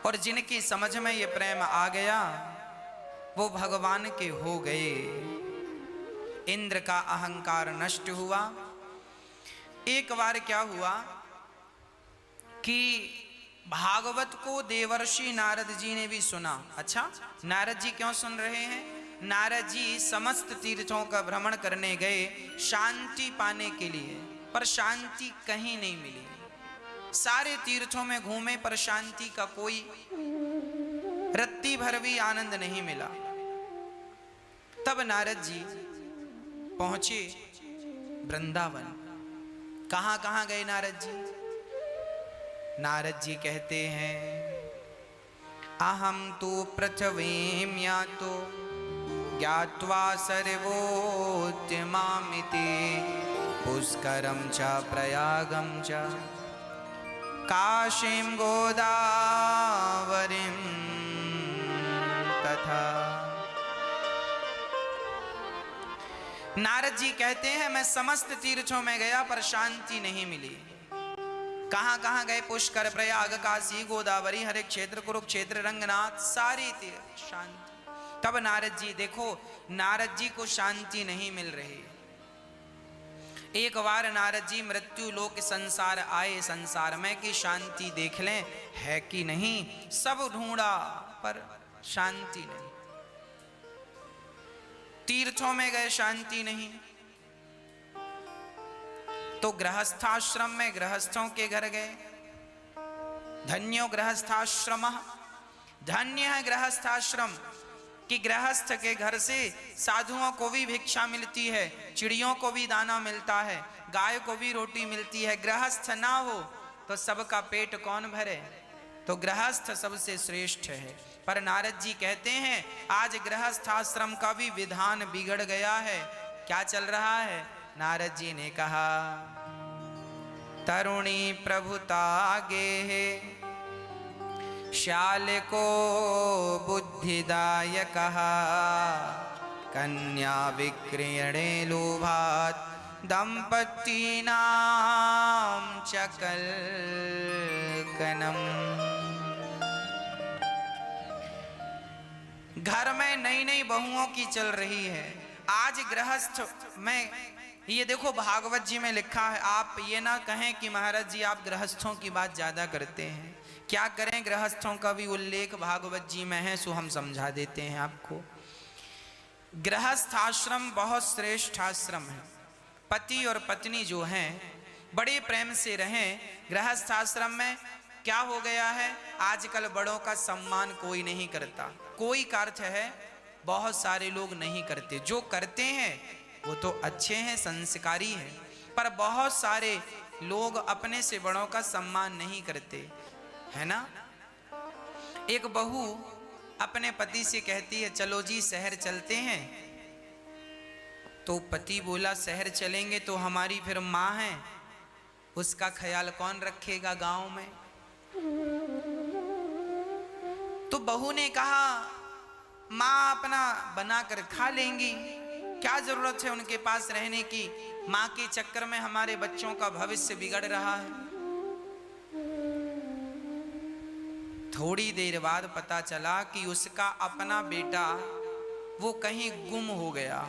और जिनकी समझ में ये प्रेम आ गया वो भगवान के हो गए। इंद्र का अहंकार नष्ट हुआ। एक बार क्या हुआ कि भागवत को देवर्षि नारद जी ने भी सुना। अच्छा, नारद जी क्यों सुन रहे हैं? नारद जी समस्त तीर्थों का भ्रमण करने गए शांति पाने के लिए, पर शांति कहीं नहीं मिली। सारे तीर्थों में घूमे पर शांति का कोई रत्ती भर भी आनंद नहीं मिला। तब नारद जी पहुंचे वृंदावन। कहां कहां गए नारद जी? नारद जी कहते हैं, अहम तो पृथ्वीं यातो ज्ञात्वा सर्वोत्तमामिति पुष्करं च प्रयागं च काशीं गोदावरीं तथा। नारद जी कहते हैं, मैं समस्त तीर्थों में गया पर शांति नहीं मिली। कहां कहां गए? पुष्कर, प्रयाग, काशी, गोदावरी, हरे क्षेत्र, कुरुक्षेत्र, रंगनाथ, सारी तीर्थ शांति। तब नारद जी देखो, नारद जी को शांति नहीं मिल रही। एक बार नारद जी मृत्यु लोक संसार आए, संसार में कि शांति देख लें है कि नहीं। सब ढूंढा पर शांति नहीं। तीर्थों में गए शांति नहीं, तो गृहस्थाश्रम में गृहस्थों के घर गए। धन्यो गृहस्थाश्रम, धन्य है गृहस्थाश्रम कि गृहस्थ के घर से साधुओं को भी भिक्षा मिलती है, चिड़ियों को भी दाना मिलता है, गाय को भी रोटी मिलती है। गृहस्थ ना हो तो सबका पेट कौन भरे? तो गृहस्थ सबसे श्रेष्ठ है। पर नारद जी कहते हैं, आज गृहस्थाश्रम का भी विधान बिगड़ गया है। क्या चल रहा है? नारद जी ने कहा, तरुणी प्रभुता गे श्याल को बुद्धिदायक कन्या विक्रयणे लोभात दंपतीनां चकलकनम। घर में नई नई बहुओं की चल रही है। आज गृहस्थ में ये देखो, भागवत जी में लिखा है। आप ये ना कहें कि महाराज जी आप गृहस्थों की बात ज्यादा करते हैं। क्या करें, गृहस्थों का भी उल्लेख भागवत जी में है, सो हम समझा देते हैं आपको। गृहस्थ आश्रम बहुत श्रेष्ठ आश्रम है। पति और पत्नी जो हैं बड़े प्रेम से रहें। गृहस्थ आश्रम में क्या हो गया है, आजकल बड़ों का सम्मान कोई नहीं करता। कोई का अर्थ है बहुत सारे लोग नहीं करते। जो करते हैं वो तो अच्छे हैं, संस्कारी हैं, पर बहुत सारे लोग अपने से बड़ों का सम्मान नहीं करते, है ना। एक बहू अपने पति से कहती है, चलो जी शहर चलते हैं। तो पति बोला, शहर चलेंगे तो हमारी फिर माँ है, उसका ख्याल कौन रखेगा गांव में। तो बहू ने कहा, माँ अपना बनाकर खा लेंगी, क्या जरूरत है उनके पास रहने की। माँ के चक्कर में हमारे बच्चों का भविष्य बिगड़ रहा है। थोड़ी देर बाद पता चला कि उसका अपना बेटा वो कहीं गुम हो गया।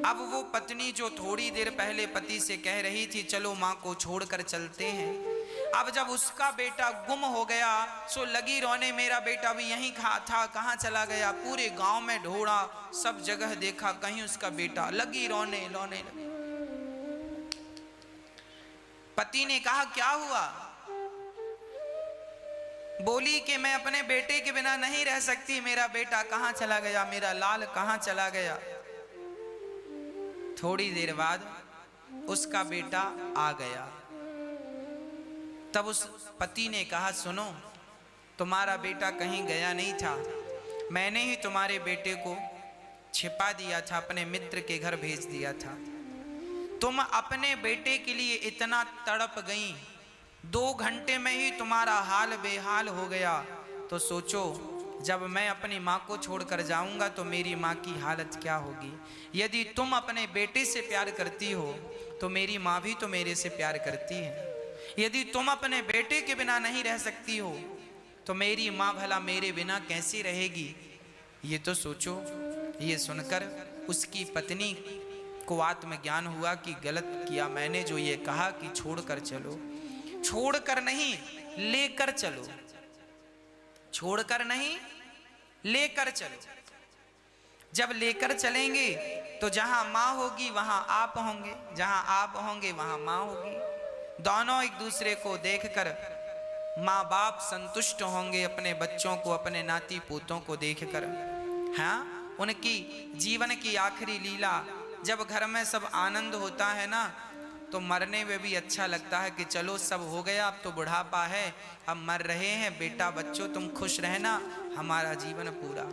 अब वो पत्नी जो थोड़ी देर पहले पति से कह रही थी चलो माँ को छोड़कर चलते हैं, अब जब उसका बेटा गुम हो गया सो लगी रोने, मेरा बेटा भी यहीं था, कहाँ चला गया। पूरे गांव में ढूंढा, सब जगह देखा, कहीं उसका बेटा। लगी रोने रोने लगी। पति ने कहा, क्या हुआ? बोली कि मैं अपने बेटे के बिना नहीं रह सकती, मेरा बेटा कहाँ चला गया, मेरा लाल कहाँ चला गया। थोड़ी देर बाद उसका बेटा आ गया। तब उस पति ने कहा, सुनो, तुम्हारा बेटा कहीं गया नहीं था, मैंने ही तुम्हारे बेटे को छिपा दिया था, अपने मित्र के घर भेज दिया था। तुम अपने बेटे के लिए इतना तड़प गई, 2 घंटे में ही तुम्हारा हाल बेहाल हो गया। तो सोचो, जब मैं अपनी माँ को छोड़कर जाऊंगा तो मेरी माँ की हालत क्या होगी। यदि तुम अपने बेटे से प्यार करती हो तो मेरी माँ भी तो मेरे से प्यार करती है। यदि तुम अपने बेटे के बिना नहीं रह सकती हो तो मेरी माँ भला मेरे बिना कैसी रहेगी, ये तो सोचो। ये सुनकर उसकी पत्नी को आत्मज्ञान हुआ कि गलत किया मैंने जो ये कहा कि छोड़कर चलो। छोड़कर नहीं, लेकर चलो। छोड़कर नहीं, लेकर चलो। जब लेकर चलेंगे तो जहां माँ होगी वहां आप होंगे, जहां आप होंगे वहां माँ होगी। दोनों एक दूसरे को देखकर माँ बाप संतुष्ट होंगे अपने बच्चों को, अपने नाती पोतों को देखकर। हाँ, उनकी जीवन की आखिरी लीला, जब घर में सब आनंद होता है ना, तो मरने में भी अच्छा लगता है कि चलो सब हो गया, अब तो बुढ़ापा है, अब मर रहे हैं, बेटा बच्चों तुम खुश रहना, हमारा जीवन पूरा।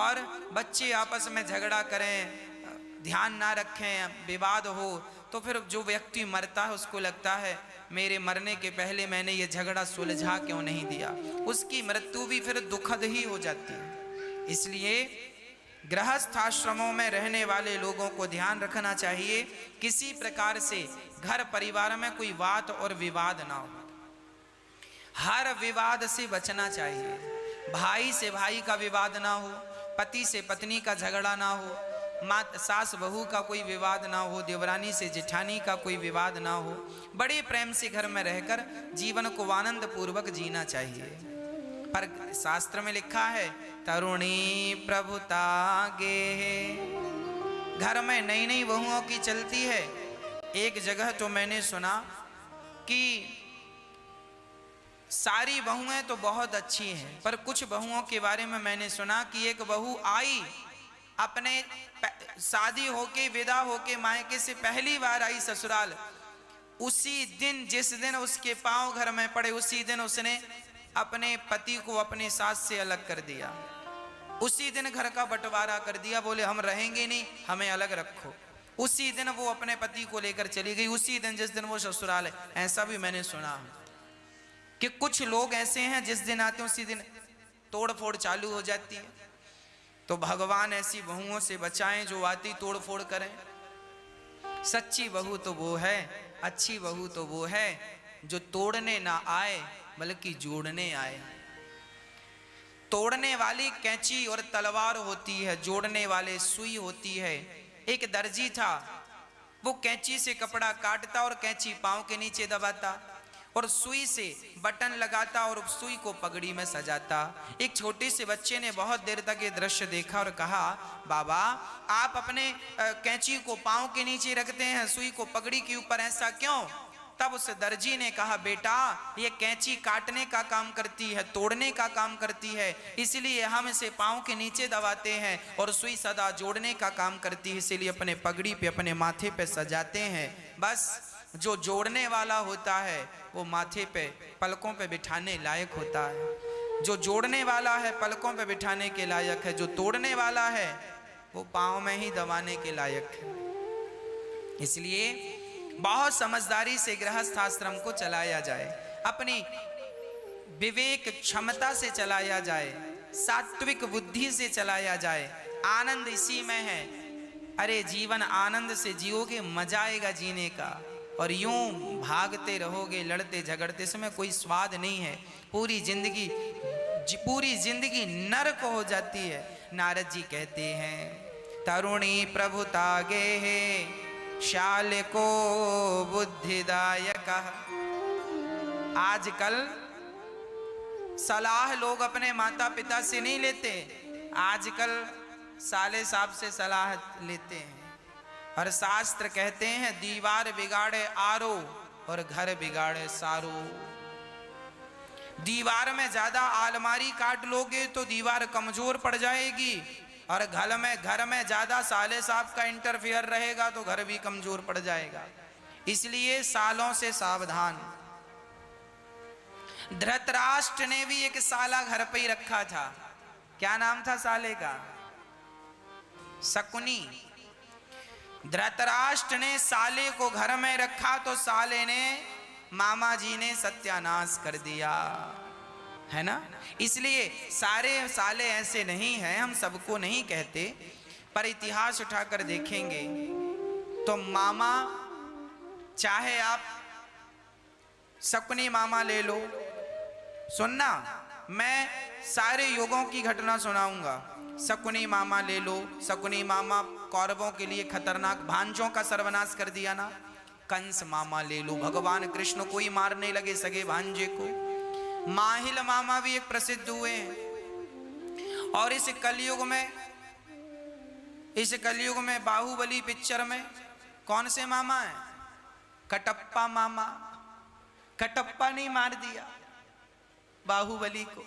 और बच्चे आपस में झगड़ा करें, ध्यान ना रखें, विवाद हो, तो फिर जो व्यक्ति मरता है उसको लगता है मेरे मरने के पहले मैंने ये झगड़ा सुलझा क्यों नहीं दिया। उसकी मृत्यु भी फिर दुखद ही हो जाती है। इसलिए गृहस्थ आश्रमों में रहने वाले लोगों को ध्यान रखना चाहिए किसी प्रकार से घर परिवार में कोई वाद और विवाद ना हो। हर विवाद से बचना चाहिए। भाई से भाई का विवाद ना हो, पति से पत्नी का झगड़ा ना हो, सास बहू का कोई विवाद ना हो, देवरानी से जेठानी का कोई विवाद ना हो। बड़े प्रेम से घर में रहकर जीवन को आनंद पूर्वक जीना चाहिए। पर शास्त्र में लिखा है तरुणी प्रभुता गे। घर में नई नई बहुओं की चलती है। एक जगह तो मैंने सुना कि सारी बहुएं तो बहुत अच्छी हैं, पर कुछ बहुओं के बारे में मैंने सुना कि एक बहू आई, अपने शादी होके विदा होके मायके से पहली बार आई ससुराल। उसी दिन, जिस दिन उसके पांव घर में पड़े, उसी दिन उसने अपने पति को अपने सास से अलग कर दिया। उसी दिन घर का बंटवारा कर दिया, बोले हम रहेंगे नहीं, हमें अलग रखो। उसी दिन वो अपने पति को लेकर चली गई, उसी दिन जिस दिन वो ससुराल है। ऐसा भी मैंने सुना कि कुछ लोग ऐसे हैं जिस दिन आते हैं उसी दिन तोड़ फोड़ चालू हो जाती है। तो भगवान ऐसी बहुओं से बचाएं जो आती तोड़ फोड़ करें। सच्ची बहू तो वो है, अच्छी बहू तो वो है जो तोड़ने ना आए बल्कि जोड़ने आए। तोड़ने वाली कैंची और तलवार होती है, जोड़ने वाले सुई होती है। एक दर्जी था, वो कैंची से कपड़ा काटता और कैंची पांव के नीचे दबाता और सुई से बटन लगाता और सुई को पगड़ी में सजाता। एक छोटे से बच्चे ने बहुत देर तक ये दृश्य देखा और कहा, बाबा आप अपने कैंची को पांव के नीचे रखते हैं, सुई को पगड़ी के ऊपर, ऐसा क्यों? तब उस दर्जी ने कहा, बेटा ये कैंची काटने का काम करती है, तोड़ने का काम करती है, इसलिए हम इसे पांव के नीचे दबाते हैं, और सुई सदा जोड़ने का काम करती है, इसलिए अपने पगड़ी पे, अपने माथे पे सजाते हैं। बस जो जोड़ने वाला होता है वो माथे पे, पलकों पे बिठाने लायक होता है। जो जोड़ने वाला है पलकों पे बिठाने के लायक है, जो तोड़ने वाला है वो पांव में ही दबाने के लायक है। इसलिए बहुत समझदारी से गृहस्थ आश्रम को चलाया जाए, अपनी विवेक क्षमता से चलाया जाए, सात्विक बुद्धि से चलाया जाए। आनंद इसी में है। अरे जीवन आनंद से जियोगे, मजा आएगा जीने का। और यूं भागते रहोगे, लड़ते झगड़ते, इसमें कोई स्वाद नहीं है। पूरी जिंदगी नरक हो जाती है। नारद जी कहते हैं तरुणी प्रभुता गे है शाल को बुद्धिदायक। आजकल सलाह लोग अपने माता पिता से नहीं लेते, आजकल साले साहब से सलाह लेते हैं। और शास्त्र कहते हैं दीवार बिगाड़े आरो और घर बिगाड़े सारो। दीवार में ज्यादा आलमारी काट लोगे तो दीवार कमजोर पड़ जाएगी, और घर में ज्यादा साले साहब का इंटरफेयर रहेगा तो घर भी कमजोर पड़ जाएगा। इसलिए सालों से सावधान। धृतराष्ट्र ने भी एक साला घर पे ही रखा था। क्या नाम था साले का? शकुनी। धृतराष्ट्र ने साले को घर में रखा तो साले ने, मामा जी ने सत्यानाश कर दिया, है ना। इसलिए सारे साले ऐसे नहीं हैं, हम सबको नहीं कहते, पर इतिहास उठाकर देखेंगे तो मामा, चाहे आप शकुनी मामा ले लो, सुनना, मैं सारे युगों की घटना सुनाऊंगा। शकुनी मामा ले लो, शकुनी मामा कौरवों के लिए खतरनाक, भांजों का सर्वनाश कर दिया ना। कंस मामा ले लो, भगवान कृष्ण को ही मारने लगे सगे भांजे को। माहिल मामा भी एक प्रसिद्ध हुए हैं। और इस कलयुग में बाहुबली पिक्चर में कौन से मामा है? कटप्पा मामा। कटप्पा ने मार दिया बाहुबली को।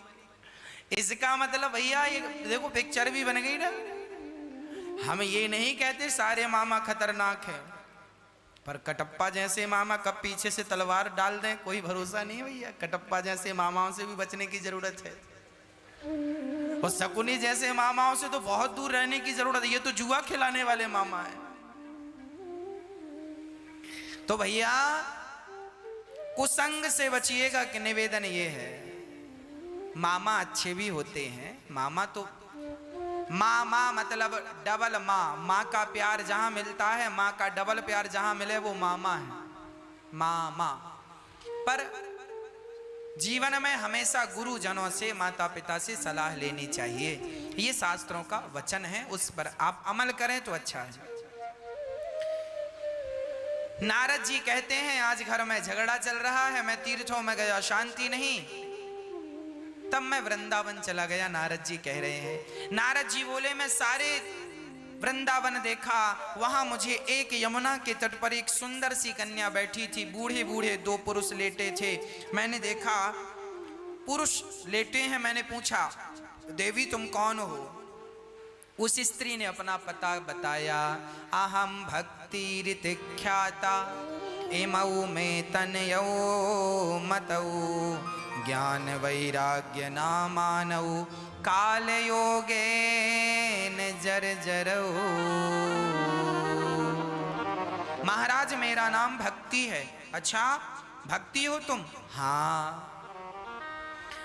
इसका मतलब भैया ये देखो पिक्चर भी बन गई ना। हम ये नहीं कहते सारे मामा खतरनाक है, पर कटप्पा जैसे मामा कब पीछे से तलवार डाल दें कोई भरोसा नहीं भैया। कटप्पा जैसे मामाओं से भी बचने की जरूरत है, और शकुनी जैसे मामाओं से तो बहुत दूर रहने की जरूरत है। ये तो जुआ खिलाने वाले मामा है। तो भैया कुसंग से बचिएगा कि निवेदन ये है। मामा अच्छे भी होते हैं। मामा तो मामा मतलब डबल माँ। माँ का प्यार जहां मिलता है, माँ का डबल प्यार जहां मिले वो मामा है, मामा। पर जीवन में हमेशा गुरुजनों से, माता पिता से सलाह लेनी चाहिए। ये शास्त्रों का वचन है, उस पर आप अमल करें तो अच्छा है। नारद जी कहते हैं आज घर में झगड़ा चल रहा है, मैं तीर्थों में गया शांति नहीं, तब मैं वृंदावन चला गया। नारद जी कह रहे हैं। नारद जी बोले मैं सारे वृंदावन देखा, वहां मुझे एक यमुना के तट पर एक सुंदर सी कन्या बैठी थी, बूढ़े बूढ़े दो पुरुष लेटे थे। मैंने देखा पुरुष लेटे हैं, मैंने पूछा देवी तुम कौन हो? उस स्त्री ने अपना पता बताया। अहम भक्ति ऋतिख्याता इमऊ में तनयौ मतऊ ज्ञान वैराग्य नामानऊ काल योगे न जर्जरऊ। महाराज मेरा नाम भक्ति है। अच्छा भक्ति हो तुम? हाँ।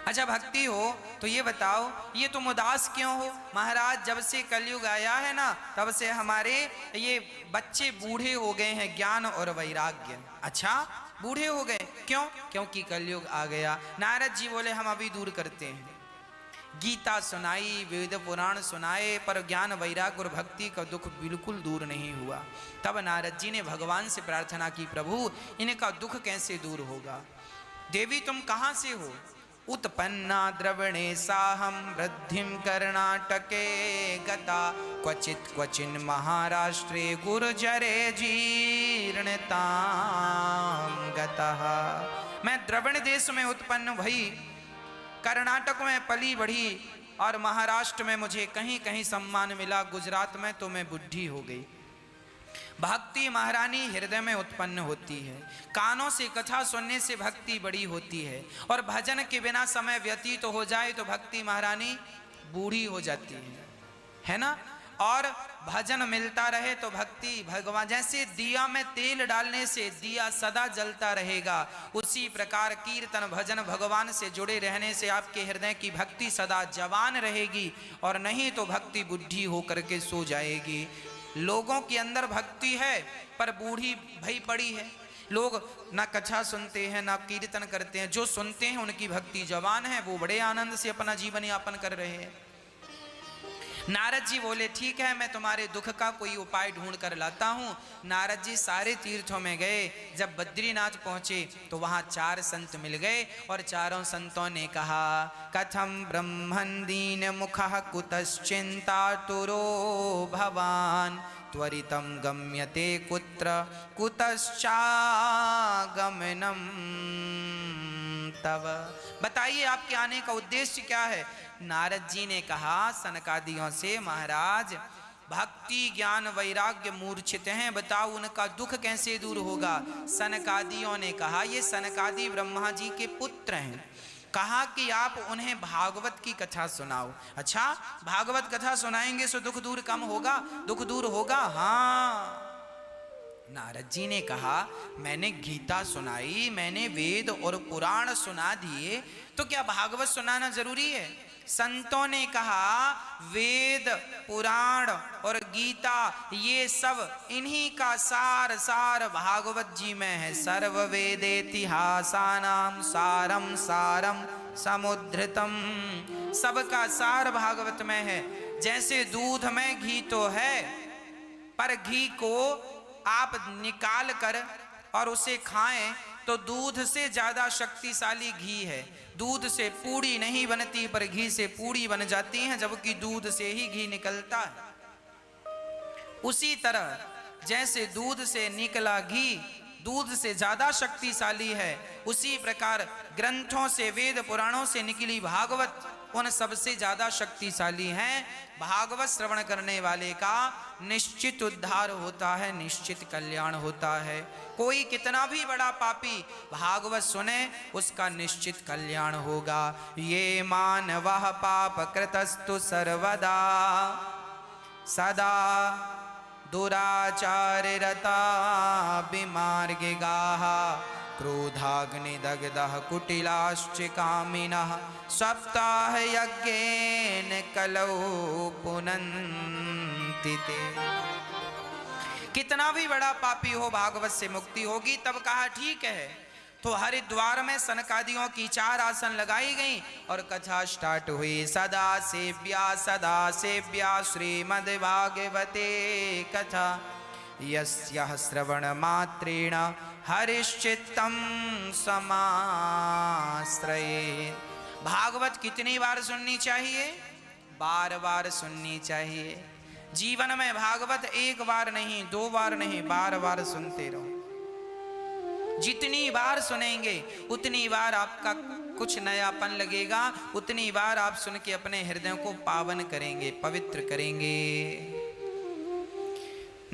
अच्छा भक्ति हो तो ये बताओ ये तुम उदास क्यों हो? महाराज जब से कलयुग आया है ना, तब से हमारे ये बच्चे बूढ़े हो गए हैं, ज्ञान और वैराग्य। अच्छा बूढ़े हो गए क्यों? क्योंकि कलयुग आ गया। नारद जी बोले हम अभी दूर करते हैं। गीता सुनाई, वेद पुराण सुनाए, पर ज्ञान वैराग्य और भक्ति का दुख बिल्कुल दूर नहीं हुआ। तब नारद जी ने भगवान से प्रार्थना की, प्रभु इनका दुख कैसे दूर होगा? देवी तुम कहाँ से हो? उत्पन्ना द्रवणे साहम वृद्धिम कर्णाटके गता क्वचित क्वचिन महाराष्ट्रे गुर्जरे जीर्णताम गतः। मैं द्रवण देश में उत्पन्न भई, कर्नाटक में पली बढ़ी, और महाराष्ट्र में मुझे कहीं कहीं सम्मान मिला, गुजरात में तो मैं बुढ़ी हो गई। भक्ति महारानी हृदय में उत्पन्न होती है। कानों से कथा सुनने से भक्ति बड़ी होती है, और भजन के बिना समय व्यतीत तो हो जाए तो भक्ति महारानी बूढ़ी हो जाती है ना। और भजन मिलता रहे तो भक्ति भगवान, जैसे दिया में तेल डालने से दिया सदा जलता रहेगा, उसी प्रकार कीर्तन भजन भगवान से जुड़े रहने से आपके हृदय की भक्ति सदा जवान रहेगी, और नहीं तो भक्ति बुढ़ी होकर के सो जाएगी। लोगों के अंदर भक्ति है पर बूढ़ी भई पड़ी है। लोग ना कथा सुनते हैं ना कीर्तन करते हैं। जो सुनते हैं उनकी भक्ति जवान है, वो बड़े आनंद से अपना जीवन यापन कर रहे हैं। नारद जी बोले ठीक है मैं तुम्हारे दुख का कोई उपाय ढूंढ कर लाता हूँ। नारद जी सारे तीर्थों में गए। जब बद्रीनाथ पहुँचे तो वहाँ 4 संत मिल गए, और चारों संतों ने कहा कथम ब्रह्मन् दीन मुखः कुतश्चिंता तुरो भवान त्वरितं गम्यते कुत्र कुतश्चागमनम तव। बताइए आपके आने का उद्देश्य क्या है? नारद जी ने कहा सनकादियों से, महाराज भक्ति ज्ञान वैराग्य मूर्छित हैं, बताओ उनका दुख कैसे दूर होगा? सनकादियों ने कहा ये सनकादि ब्रह्मा जी के पुत्र हैं, कहा कि आप उन्हें भागवत की कथा सुनाओ। अच्छा भागवत कथा सुनाएंगे तो दुख दूर कम होगा, दुख दूर होगा? हाँ। नारद जी ने कहा मैंने गीता सुनाई, मैंने वेद और पुराण सुना दिए, तो क्या भागवत सुनाना जरूरी है? संतों ने कहा वेद पुराण और गीता ये सब इन्हीं का सार सार भागवत जी में है। सर्व वेदेतिहासानां सारम सारम समुद्धृतम। सबका सार भागवत में है। जैसे दूध में घी तो है, पर घी को आप निकाल कर और उसे खाएं तो दूध से ज्यादा शक्तिशाली घी है। दूध से पूड़ी नहीं बनती, पर घी से पूड़ी बन जाती है, जबकि दूध से ही घी निकलता है। उसी तरह जैसे दूध से निकला घी दूध से ज्यादा शक्तिशाली है, उसी प्रकार ग्रंथों से, वेद पुराणों से निकली भागवत उन सबसे ज्यादा शक्तिशाली हैं। भागवत श्रवण करने वाले का निश्चित उद्धार होता है, निश्चित कल्याण होता है। कोई कितना भी बड़ा पापी भागवत सुने, उसका निश्चित कल्याण होगा। ये मानवः पाप कृतस्तु सर्वदा सदा दुराचाररता विमार्गिगाः क्रोधाग्निदग्धः कुटिलाश्च कामिनः सप्ताहयज्ञेन कलौ पुनन्ति ते। कितना भी बड़ा पापी हो भागवत से मुक्ति होगी। तब कहा ठीक है। तो हरिद्वार में सनकादियों की 4 आसन लगाई गई और कथा स्टार्ट हुई। सदा सेव्या श्रीमद्भागवते कथा यस्याः श्रवण मात्रेण हरिश्चित्तं समाश्रये। भागवत कितनी बार सुननी चाहिए? बार बार सुननी चाहिए। जीवन में भागवत 1 बार नहीं, 2 बार नहीं, बार बार सुनते रहो। जितनी बार सुनेंगे उतनी बार आपका कुछ नयापन लगेगा, उतनी बार आप सुन के अपने हृदय को पावन करेंगे, पवित्र करेंगे।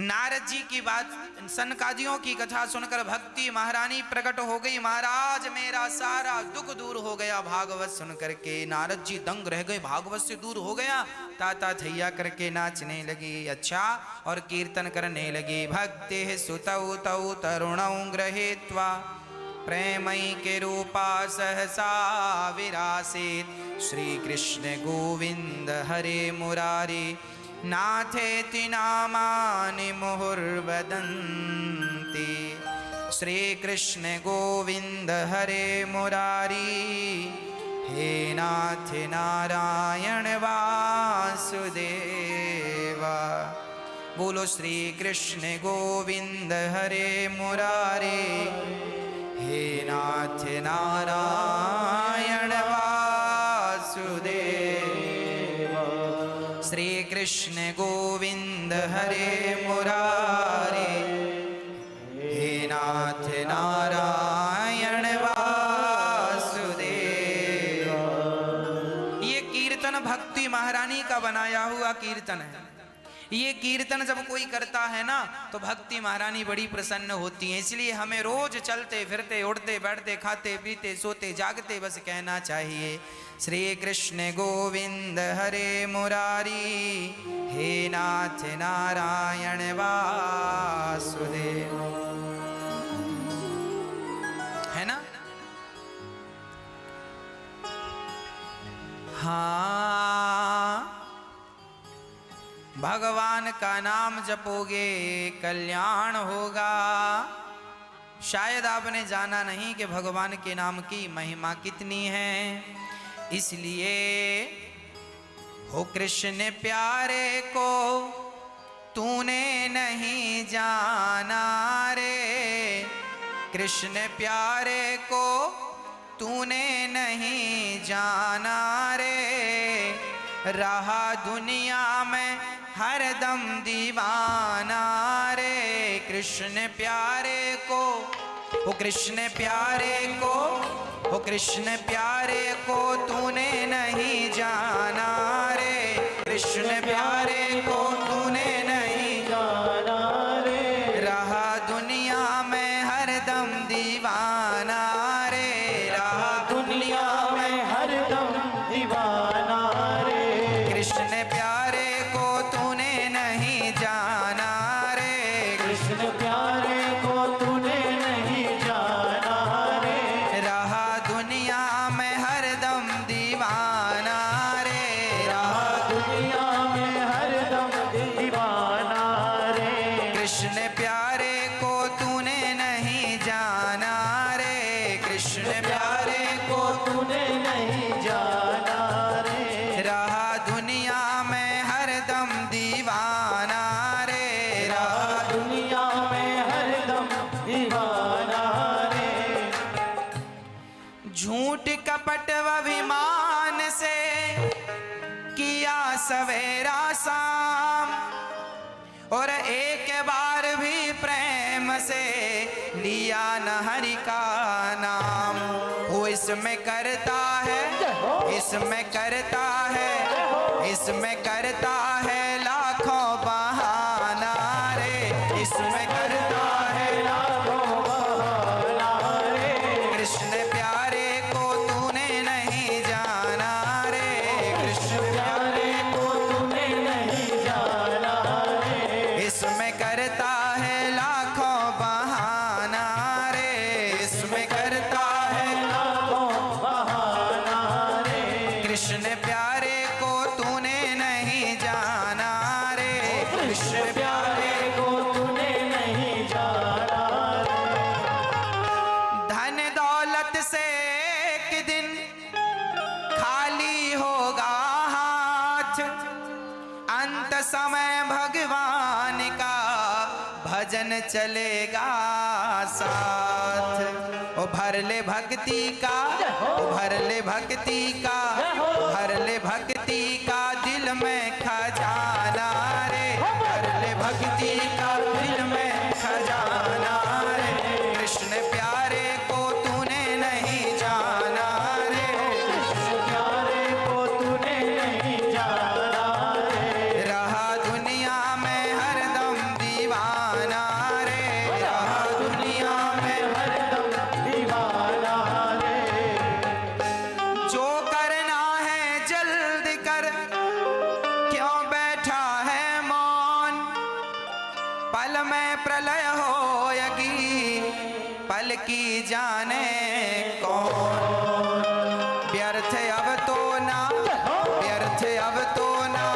नारद जी की बात, सनकादियों की कथा सुनकर भक्ति महारानी प्रकट हो गई। महाराज मेरा सारा दुख दूर हो गया भागवत सुन करके। नारद जी दंग रह गए, भागवत से दूर हो गया। ताता थैया करके नाचने लगी, अच्छा, और कीर्तन करने लगी। भक्ति सुतौ तौ तरुणौ गृहीत्वा प्रेमई के रूपा सहसा विरासित। श्री कृष्ण गोविंद हरे मुरारी नाथेति नामानि मुहुर्वदन्ति। श्री कृष्ण गोविंद हरे मुरारी हे नाथ नारायण वासुदेव। बोलो श्री कृष्ण गोविंद हरे मुरारी हे नाथ नारायण वासुदेव। श्री कृष्ण गोविंद हरे मुरारी हे नाथ नारायण वासुदेव। ये कीर्तन भक्ति महारानी का बनाया हुआ कीर्तन है। ये कीर्तन जब कोई करता है ना तो भक्ति महारानी बड़ी प्रसन्न होती है। इसलिए हमें रोज चलते फिरते उड़ते बैठते खाते पीते सोते जागते बस कहना चाहिए श्री कृष्ण गोविंद हरे मुरारी हे नाथ नारायण वासुदेव। है ना? हाँ, भगवान का नाम जपोगे कल्याण होगा। शायद आपने जाना नहीं कि भगवान के नाम की महिमा कितनी है। इसलिए हो कृष्ण प्यारे को तूने नहीं जाना रे। कृष्ण प्यारे को तूने नहीं जाना रे। रहा दुनिया में हरदम दीवाना रे। कृष्ण प्यारे को, ओ कृष्ण प्यारे को, ओ कृष्ण प्यारे को तूने नहीं जाना रे। कृष्ण प्यारे को तूने नहीं जाना रे। रहा दुनिया में हरदम दीवाना रे। रहा दुनिया में हरदम दीवाना रे। कृष्ण प्यारे को तूने नहीं जाना रे। कृष्ण प्यारे को तूने नहीं जाना रे। रहा दुनिया में हरदम दीवाना रे। रहा दुनिया में सवेरा शाम, और एक बार भी प्रेम से लिया न हरि का नाम। वो इसमें करता है, इसमें करता है, इसमें करता है लाखों बहाना रे, इसमें करता है लाखों बहाना रे। कृष्ण प्यारे को तूने नहीं जाना रे, कृष्ण प्यारे को तूने नहीं जाना रे। इसमें करता है लाखों बहाना रे, इसमें करता है लाखों बहाना रे। कृष्ण प्यारे को तूने नहीं जाना रे, कृष्ण प्यारे को तूने नहीं जाना रे। धन दौलत से एक दिन खाली होगा हाथ, अंत समय भगवान का भजन चलेगा साथ। ओ भर ले भक्ति का, ओ भर ले भक्ति का, भर ले भक्ति का दिल में खजाना रे, भर ले भक्ति का दिल में खजाना रे। कृष्ण प्यारे को तूने नहीं जाना रे, कृष्ण प्यारे को तूने नहीं जाना रे। रहा दुनिया में हरदम दीवाना रे, रहा दुनिया में हरदम दीवाना रे। जो करना है जल्द कर, क्यों बैठा है मौन। पल में प्रलय होएगी, पल की जाने कौन। व्यर्थ अब तो ना, व्यर्थ अब तो ना,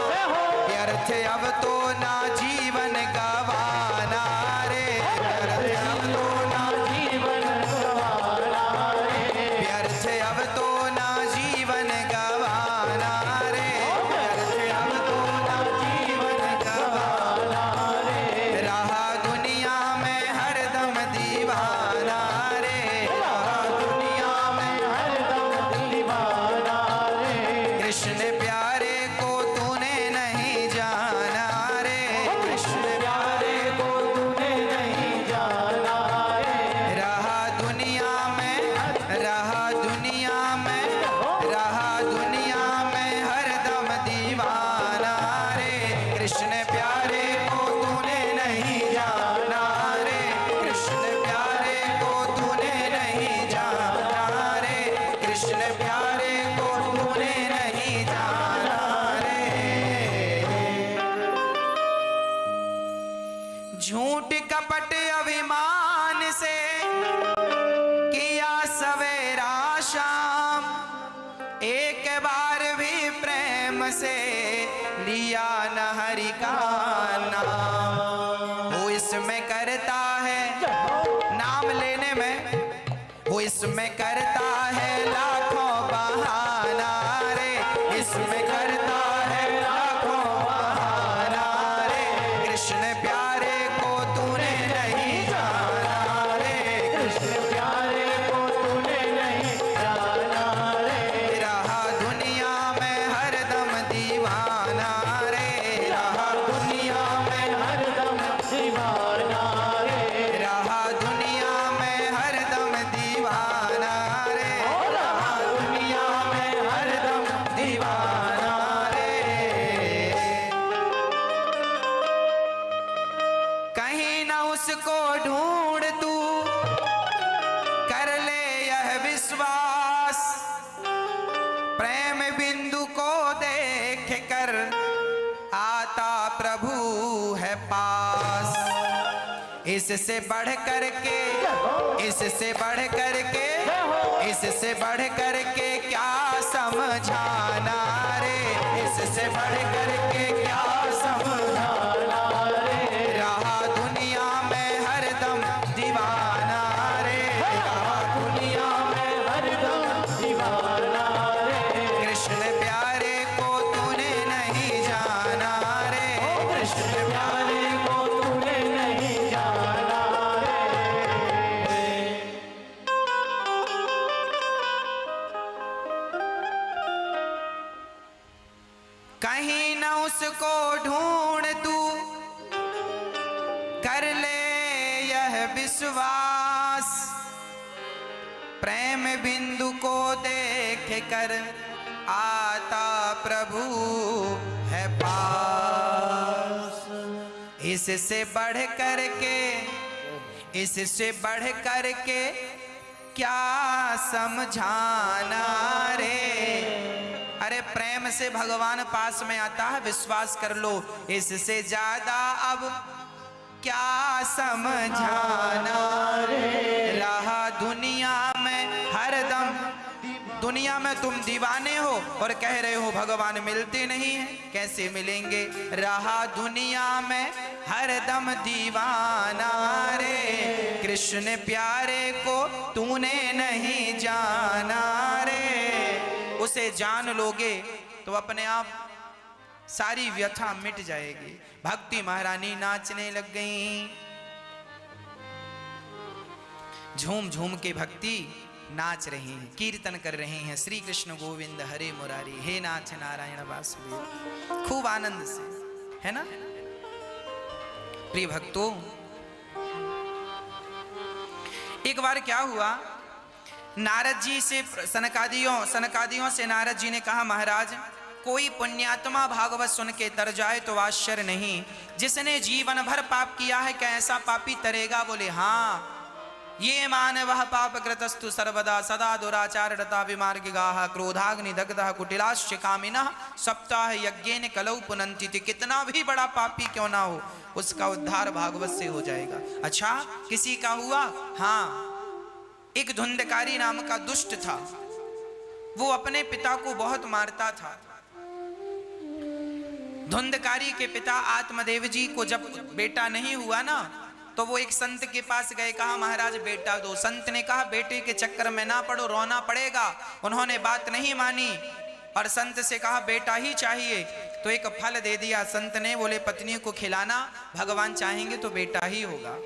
व्यर्थ अब तो ना जीवन गवाना रे, व्यर्थ अब तो ना जीवन गवाना रे। व्यर्थ अब तो ना जीवन गवाना रे, व्यर्थ अब तो ना जीवन गवाना रे। रहा दुनिया में हरदम दीवाना रे, रहा दुनिया में हरदम दीवाना रे। कृष्ण प्यारे को तूने नहीं जाना रे, कृष्ण प्यारे को तूने नहीं जाना रे। रहा दुनिया में, रहा दुनिया में, रहा दुनिया में हरदम दीवाना रे। कृष्ण प्यारे को तूने नहीं जाना रे, कृष्ण प्यारे को तूने नहीं जाना रे, कृष्ण प्यारे को तूने नहीं जाना रे। झूठ कपट अभिमान से किया सवेरा शाम, एक बार भी प्रेम से लिया न हरि का नाम। वो इसमें करता है, नाम लेने में वो इसमें करता है लाखों बहाना रे, इसमें करता है लाखों बहाना रे। कृष्ण प्यारे को तूने नहीं जाना रे, कृष्ण प्यारे को तूने नहीं जाना रे। रहा दुनिया में हरदम दीवाना रे, रहा दुनिया में हरदम दीवाना रे। रहा दुनिया में हरदम दीवाना रे, रहा दुनिया में हरदम दीवाना रे। कहीं ना उसको ढूंढ तू, कर ले यह विश्वास। प्रेम बिंदु को देख कर आता प्रभु है पास। इससे बढ़ कर के, इससे बढ़ कर के, इससे बढ़ कर के क्या समझाना रे, इससे बढ़ कर के क्या समझाना रे। रहा दुनिया में हरदम दीवाना रे, रहा दुनिया में हरदम दीवाना रे। कृष्ण प्यारे को तूने नहीं जाना रे, कृष्ण प्यारे को तूने नहीं जाना रे। कहीं न उसको ढूंढ तू, कर ले यह विश्वास, प्रेम बिंदु को देख कर आता प्रभु है पास। इससे बढ़ कर के क्या समझाना रे। अरे प्रेम से भगवान पास में आता है, विश्वास कर लो, इससे ज्यादा अब क्या समझाना रे। रहा दुनिया में हरदम, दुनिया में तुम दीवाने हो और कह रहे हो भगवान मिलते नहीं हैं, कैसे मिलेंगे। रहा दुनिया में हरदम दीवाना रे, कृष्ण प्यारे को तूने नहीं जाना रे। उसे जान लोगे तो अपने आप सारी व्यथा मिट जाएगी। भक्ति महारानी नाचने लग गई, झूम झूम के भक्ति नाच रही हैं, कीर्तन कर रही हैं, श्री कृष्ण गोविंद हरे मुरारी, हे नाथ नारायण वासुदेव, खूब आनंद से, है ना। प्रिय भक्तों, एक बार क्या हुआ, नारद जी से सनकादियों से नारद जी ने कहा, महाराज कोई पुण्यात्मा भागवत सुन के तर जाए तो आश्चर्य नहीं, जिसने जीवन भर पाप किया है क्या ऐसा पापी तरेगा। बोले हाँ, ये मानवः पापकृतस्तु सर्वदा सदा दुराचाररता विमार्गिगाः क्रोधाग्निदग्धः कुटिलाश्च कामिनः सप्ताह यज्ञेन कलौ पुनन्ति। कितना भी बड़ा पापी क्यों ना हो, उसका उद्धार भागवत से हो जाएगा। अच्छा, किसी का हुआ? हाँ, एक धुंधकारी नाम का दुष्ट था, वो अपने पिता को बहुत मारता था। धुंधकारी के पिता आत्मदेव जी को जब बेटा नहीं हुआ ना, तो वो एक संत के पास गए, कहा महाराज बेटा दो। संत ने कहा बेटे के चक्कर में ना पड़ो, रोना पड़ेगा। उन्होंने बात नहीं मानी और संत से कहा बेटा ही चाहिए, तो एक फल दे दिया संत ने। बोले पत्नी को खिलाना, भगवान चाहेंगे तो बेटा ही होगा।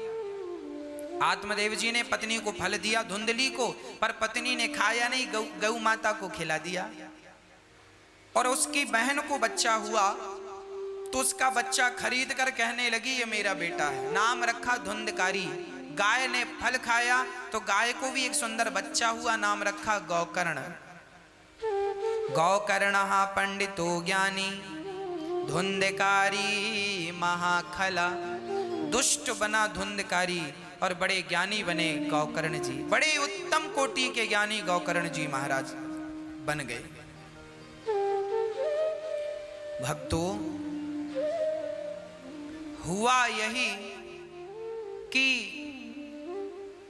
आत्मदेव जी ने पत्नी को फल दिया, धुंधली को, पर पत्नी ने खाया नहीं, गौ माता को खिला दिया। और उसकी बहन को बच्चा हुआ तो उसका बच्चा खरीद कर कहने लगी ये मेरा बेटा है, नाम रखा धुंधकारी। गाय ने फल खाया तो गाय को भी एक सुंदर बच्चा हुआ, नाम रखा गौकर्ण। गौकर्णः पंडितो ज्ञानी धुंधकारी महाखला। दुष्ट बना धुंधकारी और बड़े ज्ञानी बने गौकर्ण जी, बड़े उत्तम कोटि के ज्ञानी गौकर्ण जी महाराज बन गए। भक्तों, हुआ यही कि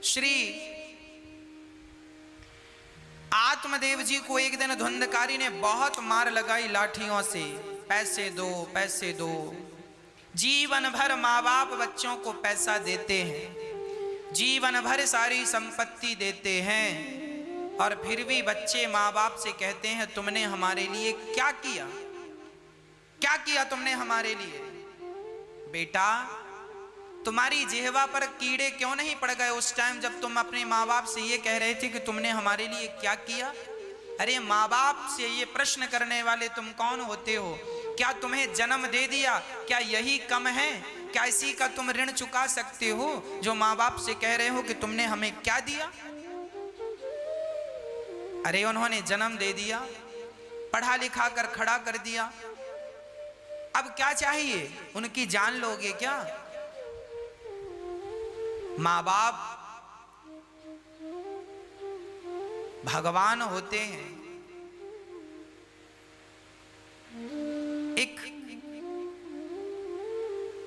श्री आत्मदेव जी को एक दिन धुंधकारी ने बहुत मार लगाई लाठियों से, पैसे दो पैसे दो। जीवन भर माँ बाप बच्चों को पैसा देते हैं, जीवन भर सारी संपत्ति देते हैं, और फिर भी बच्चे माँ बाप से कहते हैं तुमने हमारे लिए क्या किया, क्या किया तुमने हमारे लिए। बेटा, तुम्हारी जिह्वा पर कीड़े क्यों नहीं पड़ गए उस टाइम जब तुम अपने माँ बाप से ये कह रहे थे कि तुमने हमारे लिए क्या किया। अरे माँ बाप से ये प्रश्न करने वाले तुम कौन होते हो? क्या तुम्हें जन्म दे दिया, क्या यही कम है? क्या इसी का तुम ऋण चुका सकते हो जो माँ बाप से कह रहे हो कि तुमने हमें क्या दिया। अरे उन्होंने जन्म दे दिया, पढ़ा लिखा कर खड़ा कर दिया, अब क्या चाहिए? उनकी जान लोगे क्या? माँ बाप भगवान होते हैं। एक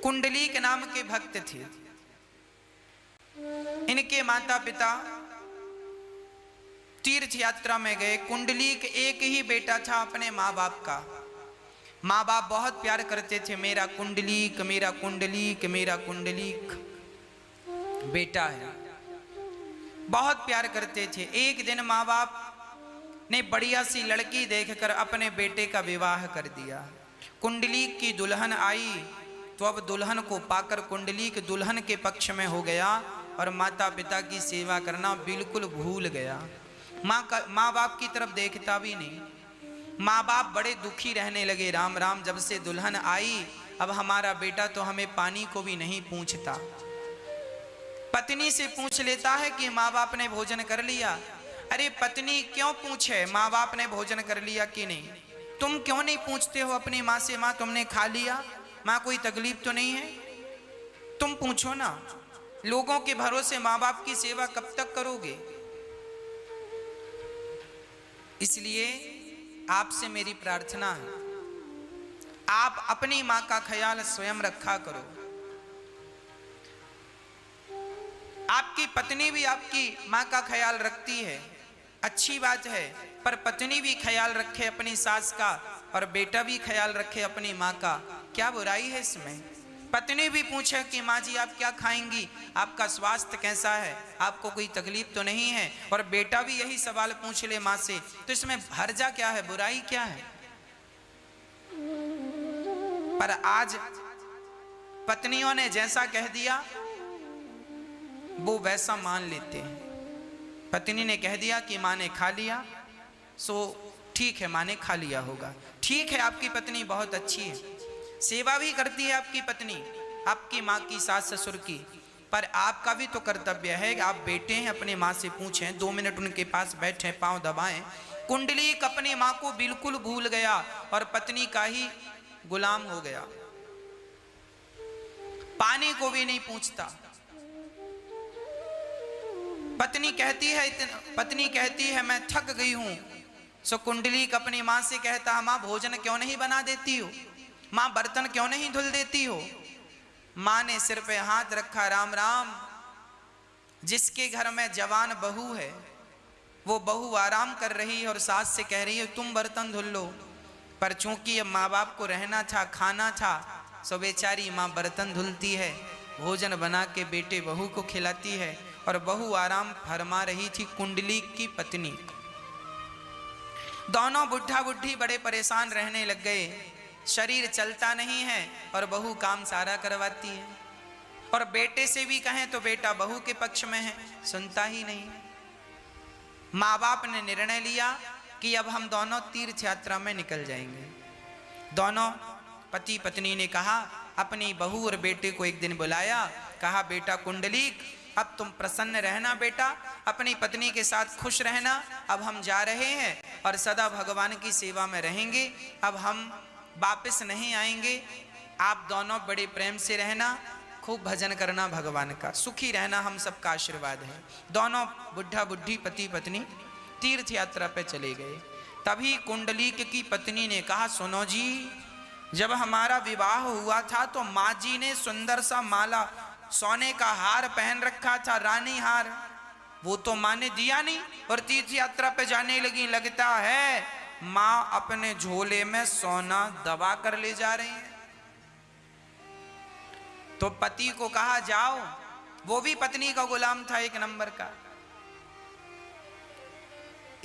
कुंडली के नाम के भक्त थे, इनके माता पिता तीर्थ यात्रा में गए। कुंडली के एक ही बेटा था अपने माँ बाप का। माँ बाप बहुत प्यार करते थे, मेरा कुंडलीक मेरा कुंडलीक मेरा कुंडलीक बेटा है, बहुत प्यार करते थे। एक दिन माँ बाप ने बढ़िया सी लड़की देखकर अपने बेटे का विवाह कर दिया। कुंडलीक की दुल्हन आई तो अब दुल्हन को पाकर कुंडलीक दुल्हन के पक्ष में हो गया और माता पिता की सेवा करना बिल्कुल भूल गया। माँ बाप की तरफ देखता भी नहीं। माँ बाप बड़े दुखी रहने लगे। राम राम, जब से दुल्हन आई अब हमारा बेटा तो हमें पानी को भी नहीं पूछता। पत्नी से पूछ लेता है कि माँ बाप ने भोजन कर लिया। अरे पत्नी क्यों पूछे माँ बाप ने भोजन कर लिया कि नहीं? तुम क्यों नहीं पूछते हो अपनी माँ से, माँ तुमने खा लिया, माँ कोई तकलीफ तो नहीं है? तुम पूछो ना। लोगों के भरोसे माँ बाप की सेवा कब तक करोगे? इसलिए आपसे मेरी प्रार्थना है, आप अपनी माँ का ख्याल स्वयं रखा करो। आपकी पत्नी भी आपकी माँ का ख्याल रखती है, अच्छी बात है, पर पत्नी भी ख्याल रखे अपनी सास का और बेटा भी ख्याल रखे अपनी माँ का, क्या बुराई है इसमें? पत्नी भी पूछे कि माँ जी आप क्या खाएंगी, आपका स्वास्थ्य कैसा है, आपको कोई तकलीफ तो नहीं है, और बेटा भी यही सवाल पूछ ले माँ से, तो इसमें हर्जा क्या है, बुराई क्या है? पर आज पत्नियों ने जैसा कह दिया वो वैसा मान लेते हैं। पत्नी ने कह दिया कि माँ ने खा लिया, सो ठीक है, माँ ने खा लिया होगा। ठीक है, आपकी पत्नी बहुत अच्छी है, सेवा भी करती है आपकी पत्नी आपकी माँ की, सास ससुर की, पर आपका भी तो कर्तव्य है कि आप बेटे हैं, अपनी माँ से पूछें, 2 मिनट उनके पास बैठे, पांव दबाएं। कुंडलीक अपनी माँ को बिल्कुल भूल गया और पत्नी का ही गुलाम हो गया, पानी को भी नहीं पूछता। पत्नी कहती है मैं थक गई हूं। सो कुंडलीक अपनी माँ से कहता है, माँ भोजन क्यों नहीं बना देती हो, माँ बर्तन क्यों नहीं धुल देती हो? माँ ने सिर पे हाथ रखा, राम राम, जिसके घर में जवान बहू है वो बहू आराम कर रही है और सास से कह रही है तुम बर्तन धुल लो, पर चूंकि अब माँ बाप को रहना था, खाना था, सो बेचारी माँ बर्तन धुलती है, भोजन बना के बेटे बहू को खिलाती है, और बहू आराम फरमा रही थी। कुंडलीक की पत्नी, दोनों बुढ़ा बुढ़ी बड़े परेशान रहने लग गए, शरीर चलता नहीं है और बहू काम सारा करवाती है, और बेटे से भी कहें तो बेटा बहू के पक्ष में है, सुनता ही नहीं। माँ बाप ने निर्णय लिया कि अब हम दोनों तीर्थ यात्रा में निकल जाएंगे। दोनों पति पत्नी ने कहा, अपनी बहू और बेटे को एक दिन बुलाया, कहा बेटा कुंडलीक अब तुम प्रसन्न रहना बेटा, अपनी पत्नी के साथ खुश रहना, अब हम जा रहे हैं और सदा भगवान की सेवा में रहेंगे, अब हम वापस नहीं आएंगे, आप दोनों बड़े प्रेम से रहना, खूब भजन करना भगवान का, सुखी रहना, हम सबका आशीर्वाद है। दोनों बुढ़ा बुढ़ी पति पत्नी तीर्थ यात्रा पे चले गए। तभी कुंडलीक की पत्नी ने कहा, सुनो जी, जब हमारा विवाह हुआ था तो माँ जी ने सुंदर सा माला सोने का हार पहन रखा था, रानी हार, वो तो माँ ने दिया नहीं और तीर्थ यात्रा पे जाने लगी, लगता है माँ अपने झोले में सोना दबा कर ले जा रही है। तो पति को कहा जाओ, वो भी पत्नी का गुलाम था एक नंबर का,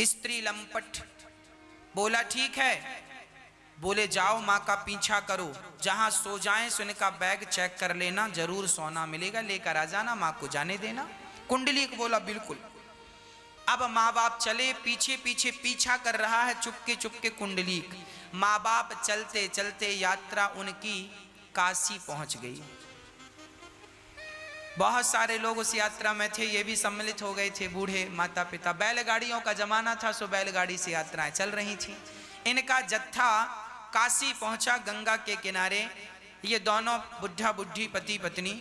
स्त्री लंपट, बोला ठीक है, बोले जाओ माँ का पीछा करो, जहां सो जाएं सो उनका बैग चेक कर लेना, जरूर सोना मिलेगा, लेकर आ जाना, माँ को जाने देना। कुंडलीक बोला बिल्कुल। अब माँ बाप चले, पीछे पीछे पीछा कर रहा है चुपके चुपके कुंडलीक। माँ बाप चलते चलते यात्रा उनकी काशी पहुंच गई। बहुत सारे लोग उस यात्रा में थे, ये भी सम्मिलित हो गए थे, बूढ़े माता पिता, बैलगाड़ियों का जमाना था, सो बैलगाड़ी से यात्राएं चल रही थी। इनका जत्था काशी पहुंचा, गंगा के किनारे। ये दोनों बुढ़ा बुढ़ी पति पत्नी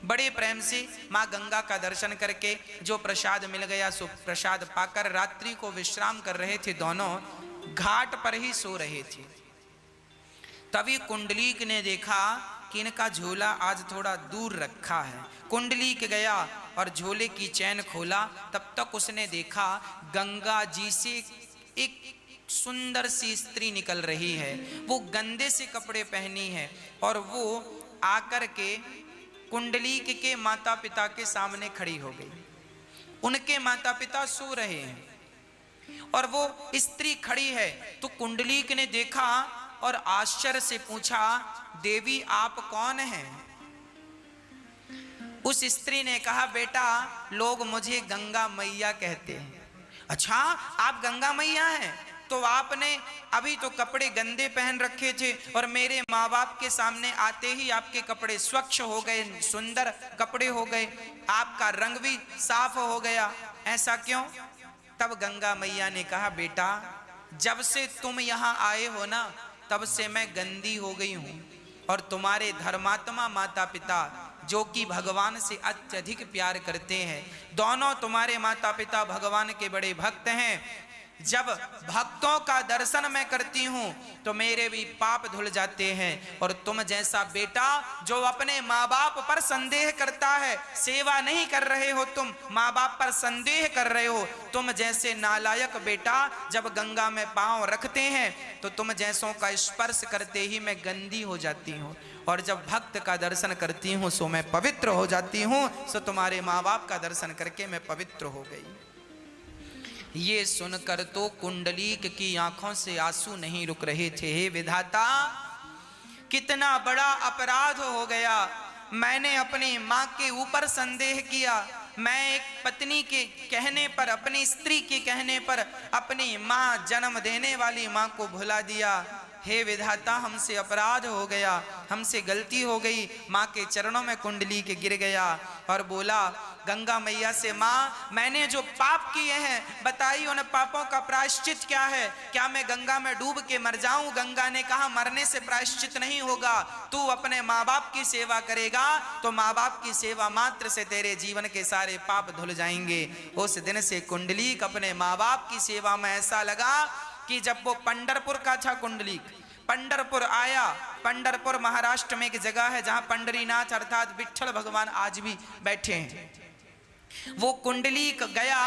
बड़े प्रेम से माँ गंगा का दर्शन करके जो प्रसाद मिल गया सो प्रसाद पाकर रात्रि को विश्राम कर रहे थे, दोनों घाट पर ही सो रहे थे। तभी कुंडलीक ने देखा कि इनका झोला आज थोड़ा दूर रखा है। कुंडलीक गया और झोले की चैन खोला, तब तक उसने देखा गंगा जी से एक सुंदर सी स्त्री निकल रही है। वो गंदे से कपड़े पहनी है और वो आकर के कुंडलीक के माता पिता के सामने खड़ी हो गई। उनके माता पिता सो रहे हैं और वो स्त्री खड़ी है। तो कुंडलीक ने देखा और आश्चर्य से पूछा, देवी आप कौन हैं? उस स्त्री ने कहा, बेटा लोग मुझे गंगा मैया कहते हैं। अच्छा आप गंगा मैया हैं? तो आपने अभी तो कपड़े गंदे पहन रखे थे और मेरे माँ बाप के सामने आते ही आपके कपड़े स्वच्छ हो गए, सुंदर कपड़े हो गए, आपका रंग भी साफ हो गया, ऐसा क्यों? तब गंगा मैया ने कहा, बेटा जब से तुम यहाँ आए हो ना, तब से मैं गंदी हो गई हूँ, और तुम्हारे धर्मात्मा माता पिता जो कि भगवान से अत्यधिक प्यार करते हैं, दोनों तुम्हारे माता पिता भगवान के बड़े भक्त हैं। जब भक्तों का दर्शन मैं करती हूँ तो मेरे भी पाप धुल जाते हैं, और तुम जैसा बेटा जो अपने माँ बाप पर संदेह करता है, सेवा नहीं कर रहे हो, तुम माँ बाप पर संदेह कर रहे हो, तुम जैसे नालायक बेटा जब गंगा में पांव रखते हैं तो तुम जैसों का स्पर्श करते ही मैं गंदी हो जाती हूँ, और जब भक्त का दर्शन करती हूँ सो मैं पवित्र हो जाती हूँ। सो तुम्हारे माँ बाप का दर्शन करके मैं पवित्र हो गई। ये सुनकर तो कुंडलीक की आंखों से आंसू नहीं रुक रहे थे। हे विधाता, कितना बड़ा अपराध हो गया, मैंने अपनी माँ के ऊपर संदेह किया, मैं एक पत्नी के कहने पर, अपनी स्त्री के कहने पर अपनी माँ, जन्म देने वाली माँ को भुला दिया। हे विधाता, हमसे अपराध हो गया, हमसे गलती हो गई। माँ के चरणों में कुंडली के गिर गया और बोला गंगा मैया से, माँ मैंने जो पाप किए हैं बताइए उन पापों का प्रायश्चित क्या है? क्या मैं गंगा में डूब के मर जाऊं? गंगा ने कहा, मरने से प्रायश्चित नहीं होगा, तू अपने माँ बाप की सेवा करेगा तो माँ बाप की सेवा मात्र से तेरे जीवन के सारे पाप धुल जाएंगे। उस दिन से कुंडलीक अपने माँ बाप की सेवा में ऐसा लगा कि जब वो पंढरपुर का था, कुंडलीक पंढरपुर आया, पंढरपुर महाराष्ट्र में एक जगह है जहां पंडरीनाथ अर्थात विट्ठल भगवान आज भी बैठे हैं। वो कुंडलीक गया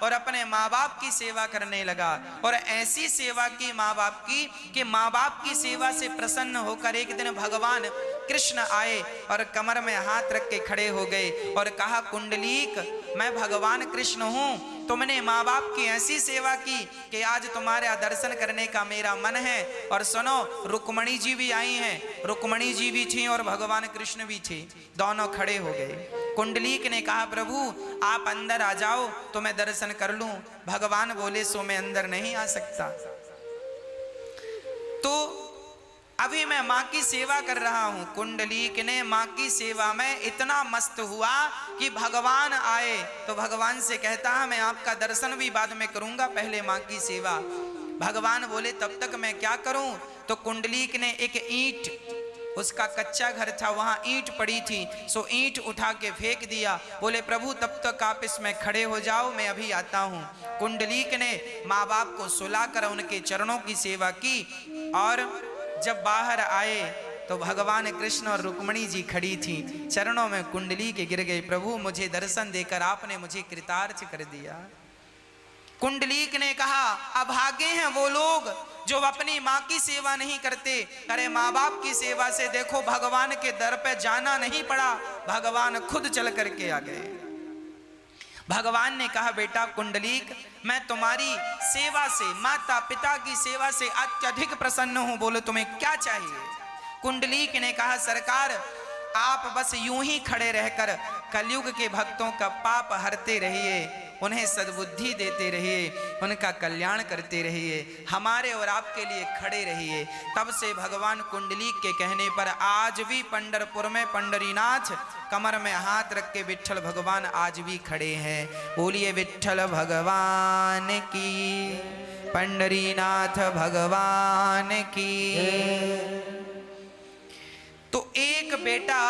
और अपने माँ बाप की सेवा करने लगा, और ऐसी सेवा की माँ बाप की कि माँ बाप की सेवा से प्रसन्न होकर एक दिन भगवान कृष्ण आए और कमर में हाथ रख के खड़े हो गए और कहा, कुंडलीक मैं भगवान कृष्ण हूँ, तुमने माँ बाप की ऐसी सेवा की कि आज तुम्हारा दर्शन करने का मेरा मन है। और सुनो, रुक्मणी जी भी आई हैं, रुक्मणी जी भी थी और भगवान कृष्ण भी थे, दोनों खड़े हो गए। कुंडलीक ने कहा, प्रभु आप अंदर आ जाओ तो मैं दर्शन कर लूं। भगवान बोले, सो मैं अंदर नहीं आ सकता, तो अभी मैं माँ की सेवा कर रहा हूं। कुंडलीक ने माँ की सेवा में इतना मस्त हुआ कि भगवान आए तो भगवान से कहता है, मैं आपका दर्शन भी बाद में करूंगा, पहले माँ की सेवा। भगवान बोले, तब तक मैं क्या करूं? तो कुंडलीक ने एक ईंट, उसका कच्चा घर था, वहां ईंट पड़ी थी, सो ईंट उठा के फेंक दिया। बोले, प्रभु तब तक आप इसमें खड़े हो जाओ, मैं अभी आता हूं। कुंडलीक ने माँ बाप को सुलाकर उनके चरणों की सेवा की, और जब बाहर आए तो भगवान कृष्ण और रुक्मणी जी खड़ी थी, चरणों में कुंडली के गिर गई, प्रभु मुझे दर्शन देकर आपने मुझे कृतार्थ कर दिया। कुंडलीक ने कहा, अभागे हैं वो लोग जो अपनी माँ की सेवा नहीं करते। अरे माँ बाप की सेवा से देखो भगवान के दर पे जाना नहीं पड़ा, भगवान खुद चल करके आ गए। भगवान ने कहा, बेटा कुंडलीक मैं तुम्हारी सेवा से, माता पिता की सेवा से अत्यधिक प्रसन्न हूं, बोलो तुम्हें क्या चाहिए? कुंडलीक ने कहा, सरकार आप बस यूं ही खड़े रहकर कलयुग के भक्तों का पाप हरते रहिए, उन्हें सद्बुद्धि देते रहिए, उनका कल्याण करते रहिए, हमारे और आपके लिए खड़े रहिए। तब से भगवान कुंडलीक के कहने पर आज भी पंढरपुर में पंडरीनाथ कमर में हाथ रख के विट्ठल भगवान आज भी खड़े हैं। बोलिए विट्ठल भगवान की, पंडरीनाथ भगवान की। तो एक बेटा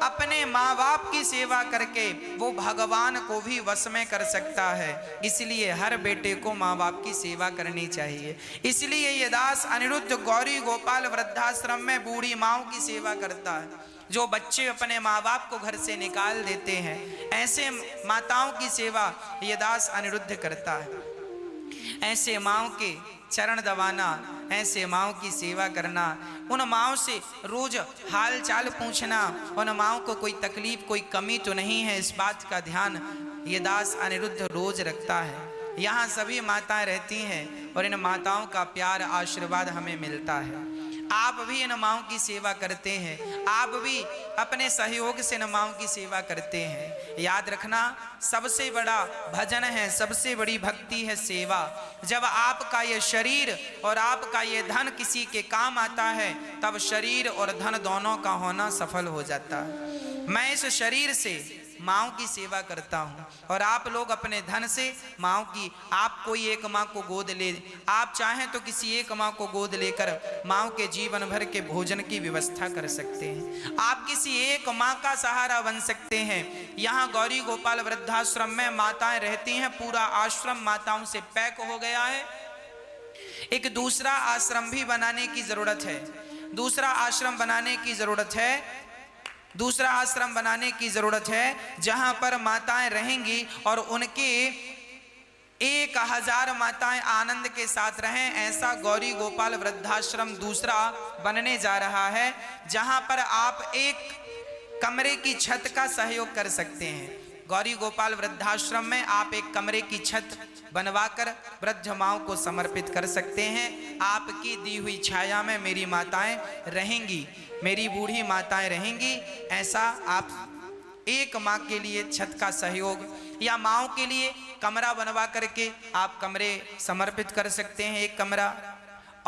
अपने माँ बाप की सेवा करके वो भगवान को भी वश में कर सकता है, इसलिए हर बेटे को माँ बाप की सेवा करनी चाहिए। इसलिए ये दास अनिरुद्ध गौरी गोपाल वृद्धाश्रम में बूढ़ी माँओं की सेवा करता है। जो बच्चे अपने माँ बाप को घर से निकाल देते हैं, ऐसे माताओं की सेवा ये दास अनिरुद्ध करता है। ऐसे माँओं के चरण दबाना, ऐसे माँओं की सेवा करना, उन माँओं से रोज हाल चाल पूछना, उन माँओं को कोई तकलीफ कोई कमी तो नहीं है, इस बात का ध्यान ये दास अनिरुद्ध रोज रखता है। यहाँ सभी माताएं रहती हैं और इन माताओं का प्यार आशीर्वाद हमें मिलता है। आप भी इन माँओं की सेवा करते हैं, आप भी अपने सहयोग से इन माँओं की सेवा करते हैं। याद रखना, सबसे बड़ा भजन है, सबसे बड़ी भक्ति है सेवा। जब आपका ये शरीर और आपका ये धन किसी के काम आता है, तब शरीर और धन दोनों का होना सफल हो जाता है। मैं इस शरीर से माँओं की सेवा करता हूँ और आप लोग अपने धन से माँओं की, आप कोई एक माँ को गोद ले, आप चाहें तो किसी एक माँ को गोद लेकर माँओं के जीवन भर के भोजन की व्यवस्था कर सकते हैं। आप किसी एक माँ का सहारा बन सकते हैं। यहाँ गौरी गोपाल वृद्धाश्रम में माताएं रहती हैं, पूरा आश्रम माताओं से पैक हो गया है। एक दूसरा आश्रम भी बनाने की जरूरत है, दूसरा आश्रम बनाने की जरूरत है, दूसरा आश्रम बनाने की जरूरत है, जहां पर माताएं रहेंगी और उनके 1000 माताएं आनंद के साथ रहें। ऐसा गौरी गोपाल वृद्धाश्रम दूसरा बनने जा रहा है, जहां पर आप एक कमरे की छत का सहयोग कर सकते हैं। गौरी गोपाल वृद्धाश्रम में आप एक कमरे की छत बनवाकर वृद्ध माँओं को समर्पित कर सकते हैं। आपकी दी हुई छाया में मेरी माताएं रहेंगी, मेरी बूढ़ी माताएं रहेंगी। ऐसा आप एक माँ के लिए छत का सहयोग या माँओं के लिए कमरा बनवा करके आप कमरे समर्पित कर सकते हैं, एक कमरा।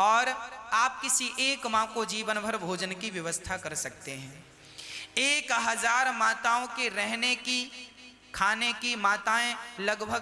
और आप किसी एक माँ को जीवन भर भोजन की व्यवस्था कर सकते हैं। 1000 माताओं के रहने की, खाने की माताएं लगभग